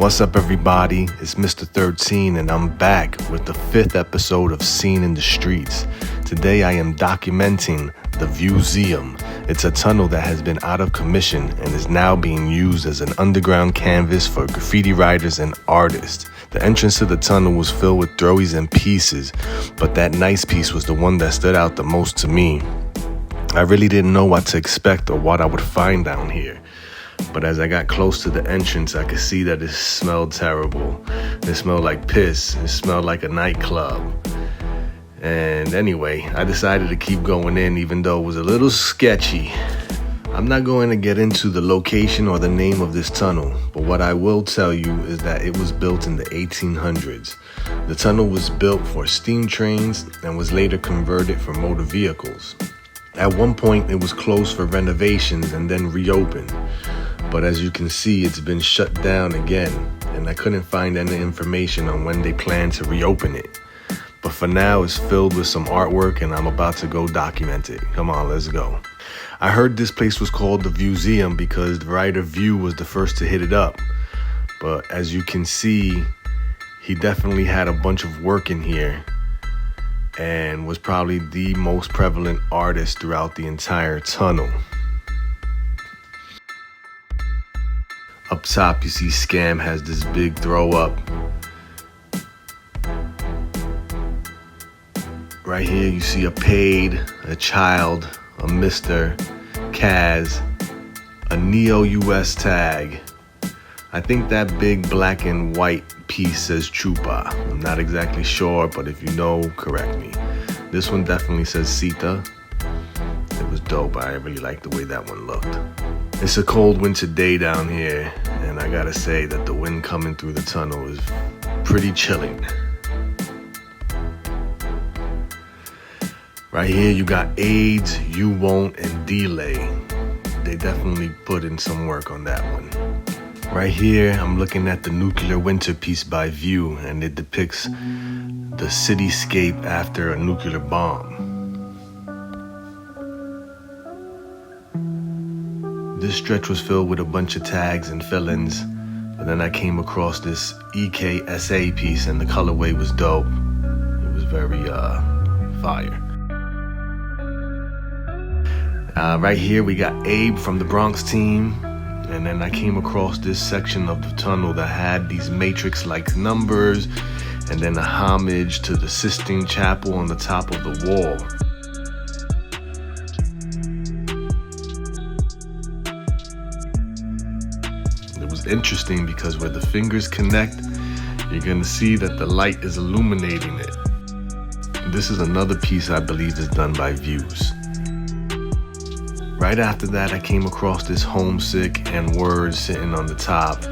What's up, everybody? It's Mr. 13 and I'm back with the 5th episode of Scene in the Streets. Today I am documenting the Vewseum. It's a tunnel that has been out of commission and is now being used as an underground canvas for graffiti writers and artists. The entrance to the tunnel was filled with throwies and pieces, but that nice piece was the one that stood out the most to me. I really didn't know what to expect or what I would find down here. But as I got close to the entrance, I could see that it smelled terrible. It smelled like piss. It smelled like a nightclub. And anyway, I decided to keep going in even though it was a little sketchy. I'm not going to get into the location or the name of this tunnel, but what I will tell you is that it was built in the 1800s. The tunnel was built for steam trains and was later converted for motor vehicles. At one point, it was closed for renovations and then reopened. But as you can see, it's been shut down again, and I couldn't find any information on when they plan to reopen it. But for now, it's filled with some artwork, and I'm about to go document it. Come on, let's go. I heard this place was called the Vewseum because the writer View was the first to hit it up. But as you can see, he definitely had a bunch of work in here and was probably the most prevalent artist throughout the entire tunnel. Up top, you see Scam has this big throw up. Right here, you see a Paid, a Child, a Mr., Kaz, a Neo US tag. I think that big black and white piece says Chupa. I'm not exactly sure, but if you know, correct me. This one definitely says Sita. It was dope. I really like the way that one looked. It's a cold winter day down here, and I gotta say that the wind coming through the tunnel is pretty chilling. Right here, you got AIDS, You Won't, and Delay. They definitely put in some work on that one. Right here, I'm looking at the Nuclear Winter piece by View, and it depicts the cityscape after a nuclear bomb. This stretch was filled with a bunch of tags and fill-ins, but then I came across this EKSA piece, and the colorway was dope. It was very fire. Right here we got Abe from the Bronx team, and then I came across this section of the tunnel that had these matrix-like numbers and then a homage to the Sistine Chapel on the top of the wall. It was interesting because where the fingers connect, you're gonna see that the light is illuminating it. This is another piece I believe is done by Views. Right after that, I came across this Homesick and Words sitting on the top.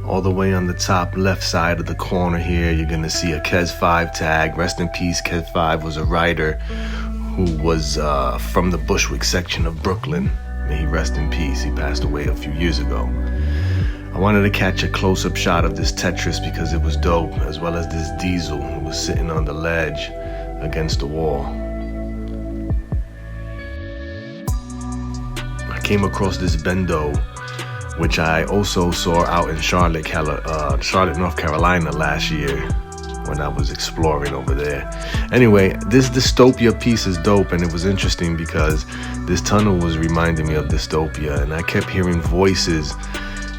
All the way on the top left side of the corner here, you're gonna see a Kes 5 tag. Rest in peace, Kes 5 was a writer who was from the Bushwick section of Brooklyn. May he rest in peace, he passed away a few years ago. I wanted to catch a close-up shot of this Tetris because it was dope, as well as this Diesel who was sitting on the ledge against the wall. I came across this Bendo, which I also saw out in Charlotte, North Carolina last year when I was exploring over there. Anyway, this Dystopia piece is dope, and it was interesting because this tunnel was reminding me of Dystopia, and I kept hearing voices,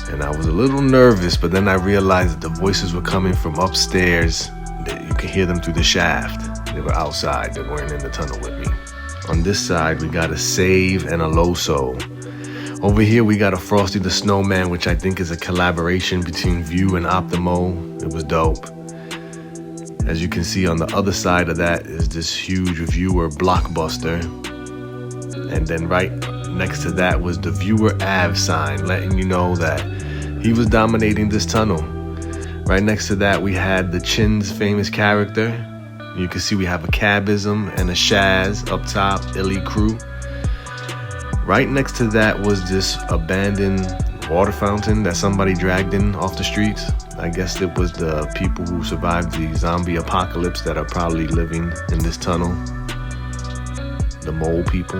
and I was a little nervous, but then I realized that the voices were coming from upstairs. You could hear them through the shaft. They were outside, they weren't in the tunnel with me. On this side, we got a Save and a Loso. Over here, we got a Frosty the Snowman, which I think is a collaboration between View and Optimo. It was dope. As you can see on the other side of that is this huge Viewer Blockbuster. And then right next to that was the Viewer Ave sign, letting you know that he was dominating this tunnel. Right next to that, we had the Chin's famous character. You can see we have a Cabism and a Shaz up top, Illy Crew. Right next to that was this abandoned water fountain that somebody dragged in off the streets. I guess it was the people who survived the zombie apocalypse that are probably living in this tunnel. The mole people.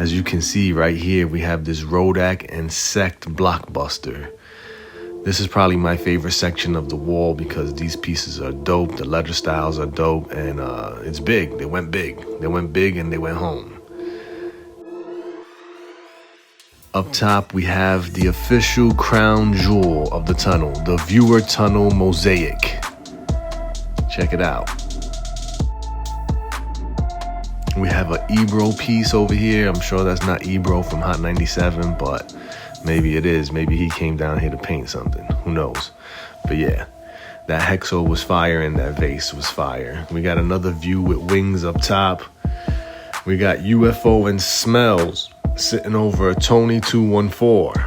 As you can see right here, we have this Rodak and Sect blockbuster. This is probably my favorite section of the wall because these pieces are dope, the leather styles are dope, and it's big. They went big. They went big and they went home. Up top, we have the official crown jewel of the tunnel, the Viewer Tunnel Mosaic. Check it out. We have an Ebro piece over here. I'm sure that's not Ebro from Hot 97, but maybe it is. Maybe he came down here to paint something. Who knows? But yeah, that Hexo was fire and that vase was fire. We got another view with wings up top. We got UFO and Smells sitting over a Tony 214.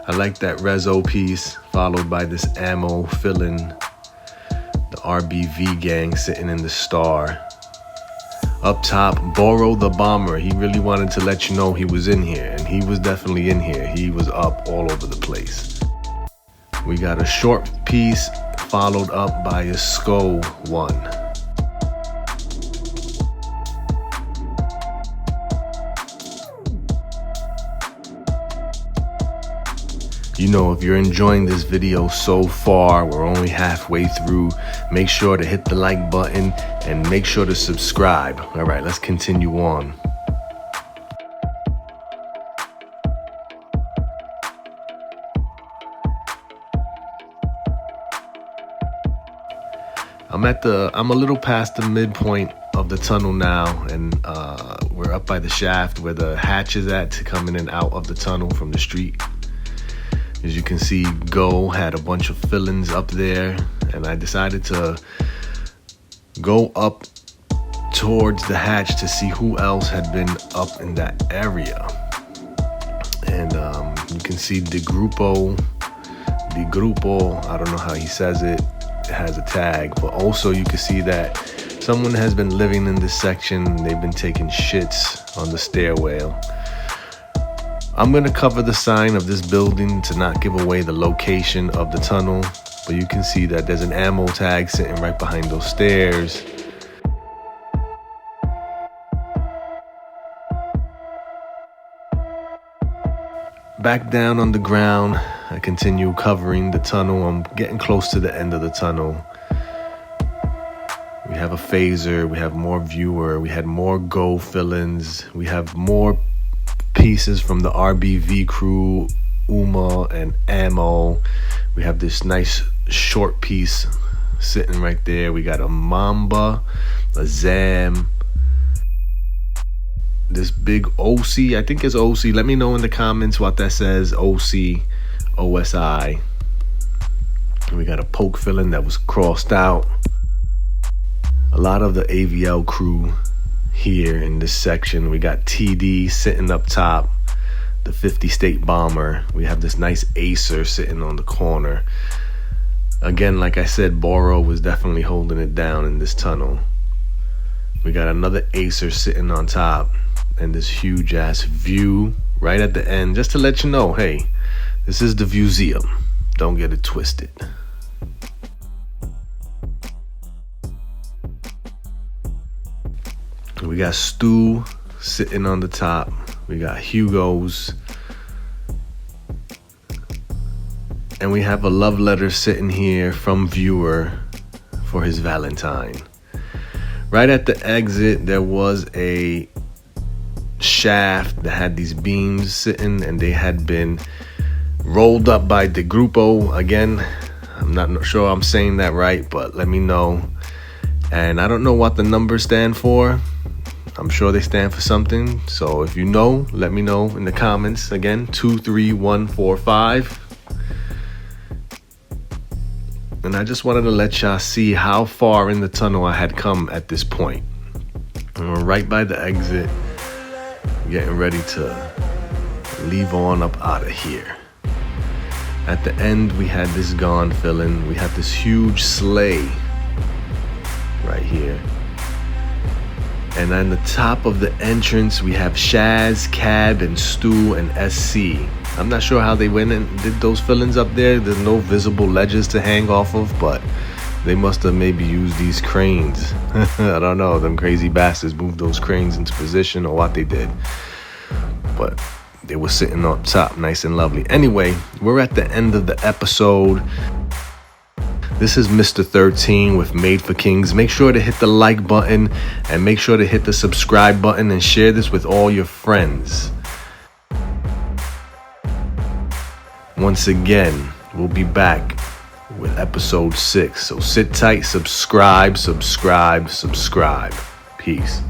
I like that Rezo piece, followed by this ammo filling, the RBV gang sitting in the star. Up top, Boro the Bomber. He really wanted to let you know he was in here, and he was definitely in here. He was up all over the place. We got a short piece followed up by a Sko 1. You know, if you're enjoying this video so far, we're only halfway through, make sure to hit the like button and make sure to subscribe. All right, let's continue on. I'm a little past the midpoint of the tunnel now, and we're up by the shaft where the hatch is at to come in and out of the tunnel from the street. As you can see, Go had a bunch of fillings up there, and I decided to go up towards the hatch to see who else had been up in that area. And you can see the grupo, I don't know how he says it, has a tag, but also you can see that someone has been living in this section. They've been taking shits on the stairwell. I'm going to cover the sign of this building to not give away the location of the tunnel, but you can see that there's an ammo tag sitting right behind those stairs. Back down on the ground, I continue covering the tunnel. I'm getting close to the end of the tunnel. We have a phaser, we have more viewer, we had more Go fill-ins, we have more pieces from the RBV crew, Uma and Ammo. We have this nice short piece sitting right there. We got a Mamba, a Zam, this big OC, I think it's OC. Let me know in the comments what that says, OC, OSI. We got a poke filling that was crossed out. A lot of the AVL crew here in this section. We got TD sitting up top, the 50 State Bomber. We have this nice Acer sitting on the corner. Again, like I said, Boro was definitely holding it down in this tunnel. We got another Acer sitting on top, and this huge ass view right at the end, just to let you know, hey, this is the Vewseum. Don't get it twisted. We got Stu sitting on the top. We got Hugo's. And we have a love letter sitting here from Viewer for his Valentine. Right at the exit, there was a shaft that had these beams sitting, and they had been rolled up by the Grupo. Again, I'm not sure I'm saying that right, but let me know. And I don't know what the numbers stand for. I'm sure they stand for something. So if you know, let me know in the comments. Again, 23145. And I just wanted to let y'all see how far in the tunnel I had come at this point. And we're right by the exit, getting ready to leave on up out of here. At the end, we had this Gone fill-in. We have this huge sleigh right here. And on the top of the entrance, we have Shaz, Cab, and Stu, and SC. I'm not sure how they went and did those fill-ins up there. There's no visible ledges to hang off of, but They must have maybe used these cranes. I don't know. Them crazy bastards moved those cranes into position or what they did. But they were sitting up top, nice and lovely. Anyway, we're at the end of the episode. This is Mr. 13 with Made for Kings. Make sure to hit the like button and make sure to hit the subscribe button and share this with all your friends. Once again, we'll be back with episode 6. So sit tight, subscribe. Peace.